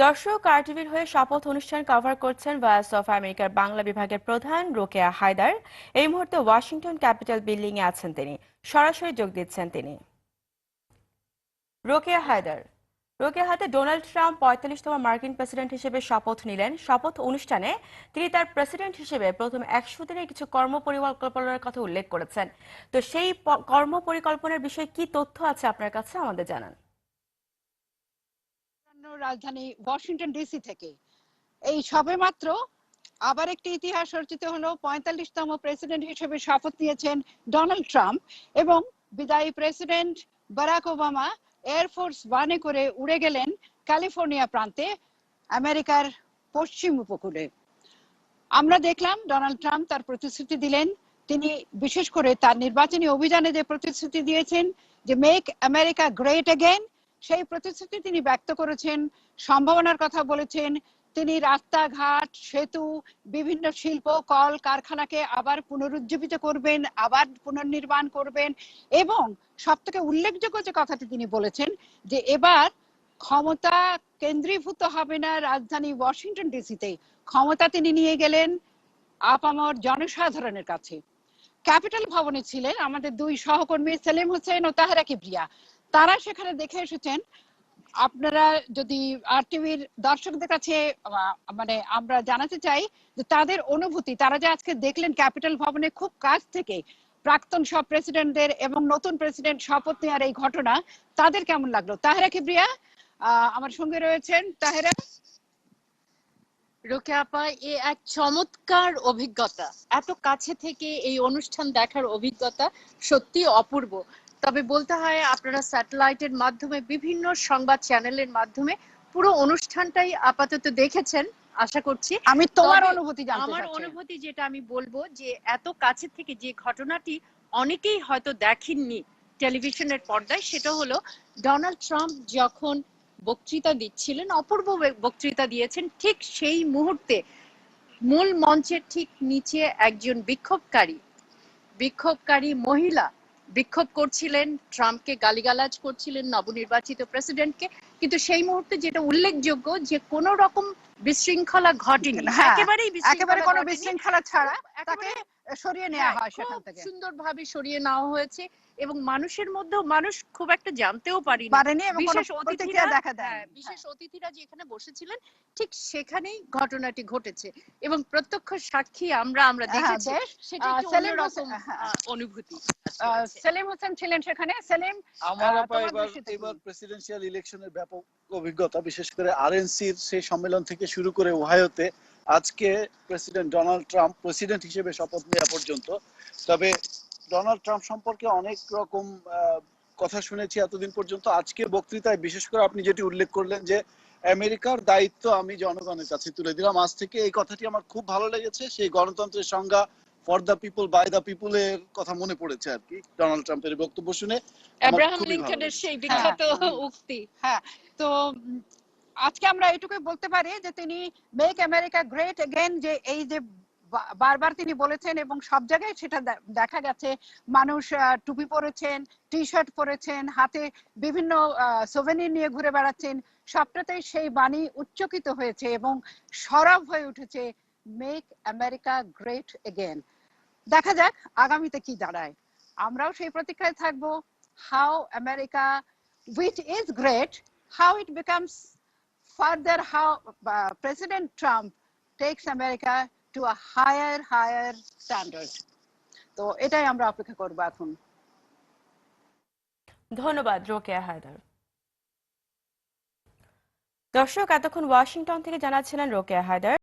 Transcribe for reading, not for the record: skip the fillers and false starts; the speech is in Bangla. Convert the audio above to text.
দর্শক আরটিভির হয়ে শপথ অনুষ্ঠান কভার করছেন ভয়েস অফ আমেরিকার বাংলা বিভাগের প্রধান রোকেয়া হায়দার। এই মুহূর্তে ওয়াশিংটন ক্যাপিটাল বিল্ডিং এ আছেন তিনি। সরাসরি যোগ দিচ্ছেন তিনি। রোকেয়া হায়দার। রোকেয়া হায়দার, ডোনাল্ড ট্রাম্প ৪৫তম মার্কিন প্রেসিডেন্ট হিসেবে শপথ নিলেন। শপথ অনুষ্ঠানে তিনি তার প্রেসিডেন্ট হিসেবে প্রথম ১০০ দিনের কিছু কর্ম পরিকল্পনার কথা উল্লেখ করেছেন। তো সেই কর্ম পরিকল্পনার বিষয়ে কি তথ্য আছে আপনার কাছে, আমাদের জানান। রাজধানী ওয়াশিংটন ডিসি থেকে এই সবেমাত্র আবার একটি ইতিহাস রচিত হলো। ৪৫তম প্রেসিডেন্ট হিসেবে শপথ নিয়েছেন ডোনাল্ড ট্রাম্প এবং বিদায়ী প্রেসিডেন্ট বারাক ওবামা এয়ারফোর্স ওয়ানে করে উড়ে গেলেন ক্যালিফোর্নিয়া প্রান্তে, আমেরিকার পশ্চিম উপকূলে। আমরা দেখলাম ডোনাল্ড ট্রাম্প তার প্রতিশ্রুতি দিলেন। তিনি বিশেষ করে তার নির্বাচনী অভিযানে যে প্রতিশ্রুতি দিয়েছেন যে মেক আমেরিকা গ্রেট এগেইন, সেই প্রতিশ্রুতি তিনি ব্যক্ত করেছেন, সম্ভাবনার কথা বলেছেন। তিনি রাস্তাঘাট, সেতু, বিভিন্ন শিল্প কল কারখানাকে আবার পুনরুজ্জীবিত করবেন, আবার পুনর্নির্মাণ করবেন। এবং সব থেকে উল্লেখযোগ্য যে কথাটি তিনি বলেছেন যে এবার ক্ষমতা কেন্দ্রীভূত হবে না রাজধানী ওয়াশিংটন ডিসিতে, ক্ষমতা তিনি নিয়ে গেলেন আপামর জনসাধারণের কাছে। ক্যাপিটাল ভবনে ছিলেন আমাদের দুই সহকর্মী সেলিম হোসেন ও তাহেরা কিবরিয়া। তারা সেখানে দেখে এসেছেন। আপনারা যদি আরটিভির দর্শকদের কাছে মানে আমরা জানাতে চাই যে তাদের অনুভূতি, তারা যে আজকে দেখলেন ক্যাপিটাল ভবনে খুব কাছ থেকে প্রাক্তন সব প্রেসিডেন্টদের এবং নতুন প্রেসিডেন্ট শপথ নেওয়ার এই ঘটনা, তাদের কেমন লাগলো? তাহেরা কিবরিয়া আমার সঙ্গে রয়েছেন। তাহেরা। রোকেয়া আপা, এ এক চমৎকার অভিজ্ঞতা। এত কাছে থেকে এই অনুষ্ঠান দেখার অভিজ্ঞতা সত্যি অপূর্ব। তবে বলতে হয়, আপনারা স্যাটেলাইটের মাধ্যমে বিভিন্ন সংবাদ চ্যানেলের মাধ্যমে পুরো অনুষ্ঠানটাই আপাতত দেখেছেন আশা করছি। আমি তোমার অনুভূতি জানতে চাচ্ছি। আমার অনুভূতি যেটা আমি বলবো যে এত কাছে থেকে যে ঘটনাটি অনেকেই হয়তো দেখেননি টেলিভিশনের পর্দায়, সেটা হলো ডোনাল্ড ট্রাম্প যখন বক্তৃতা দিচ্ছিলেন, অপূর্ব বক্তৃতা দিয়েছেন, ঠিক সেই মুহূর্তে মূল মঞ্চের ঠিক নিচে একজন বিক্ষোভকারী মহিলা বিক্ষোভ করছিলেন, ট্রাম্পকে গালিগালাজ করছিলেন, নবনির্বাচিত প্রেসিডেন্টকে। কিন্তু সেই মুহূর্তে যেটা উল্লেখযোগ্য যে কোন রকম বিশৃঙ্খলা ঘটেনি, একেবারে কোনো বিশৃঙ্খলা ছাড়া তাকে সরিয়ে নেওয়া হয় সেখান থেকে, সুন্দরভাবে সরিয়ে নেওয়া হয়েছে। এবং মানুষের মধ্যেও মানুষ খুব একটা জানতেও পারেনি এবং বিশেষ অতিথিরা যেখানে বসেছিলেন ঠিক সেখানেই ঘটনাটি ঘটেছে এবং প্রত্যক্ষ সাক্ষী আমরা দেখেছি। সেটা একটি অন্যরকম অনুভূতি। সেলিম হোসেন ছিলেন সেখানে। সেলিম, আমার এবার প্রেসিডেন্সিয়াল ইলেকশনের ব্যাপক অভিজ্ঞতা, বিশেষ করে আরএনসির সেই সম্মেলন থেকে শুরু করে ওহাইওতে আজকে প্রেসিডেন্ট ডোনাল্ড ট্রাম্প প্রেসিডেন্ট হিসেবে শপথ নেওয়া পর্যন্ত। তবে ডোনাল্ড ট্রাম্প সম্পর্কে অনেক রকম কথা শুনেছি এতদিন পর্যন্ত। আজকে বক্তৃতায় বিশেষ করে আপনি যেটি উল্লেখ করলেন যে আমেরিকার দায়িত্ব আমি জনগণের কাছে তুলে দিলাম, আজ থেকে এই কথাটি আমার খুব ভালো লেগেছে। সেই গণতন্ত্রের সংজ্ঞা for the people by the people এর কথা মনে পড়েছে আর কি ডোনাল্ড ট্রাম্পের বক্তব্য শুনে। আব্রাহাম লিঙ্কনের সেই বিখ্যাত উক্তি। হ্যাঁ, তো আজকে আমরা এটুকুই বলতে পারি যে তিনি মেক আমেরিকা গ্রেট এগেইন, যে এই যে বারবার তিনি বলেছেন এবং সব জায়গায় সেটা দেখা গেছে। মানুষ টুপি পরেছেন, টি শার্ট পরেছেন, হাতে বিভিন্ন সোভেনির নিয়ে ঘুরে বেড়াচ্ছেন। সবটাতেই সেই বাণী উচ্চকিত হয়েছে এবং সরব হয়ে উঠেছে, মেক আমেরিকা গ্রেট এগেইন। দেখা যাক আগামীতে কি দাঁড়ায়। আমরাও সেই প্রতীক্ষায় থাকবো, how America which is great, how it becomes further, how President Trump takes America to a higher standard. তো এটাই আমরা অপেক্ষা করবো এখন। ধন্যবাদ রোকেয়া হায়দার। দর্শক, এতক্ষণ ওয়াশিংটন থেকে জানাচ্ছিলেন রোকেয়া হায়দার।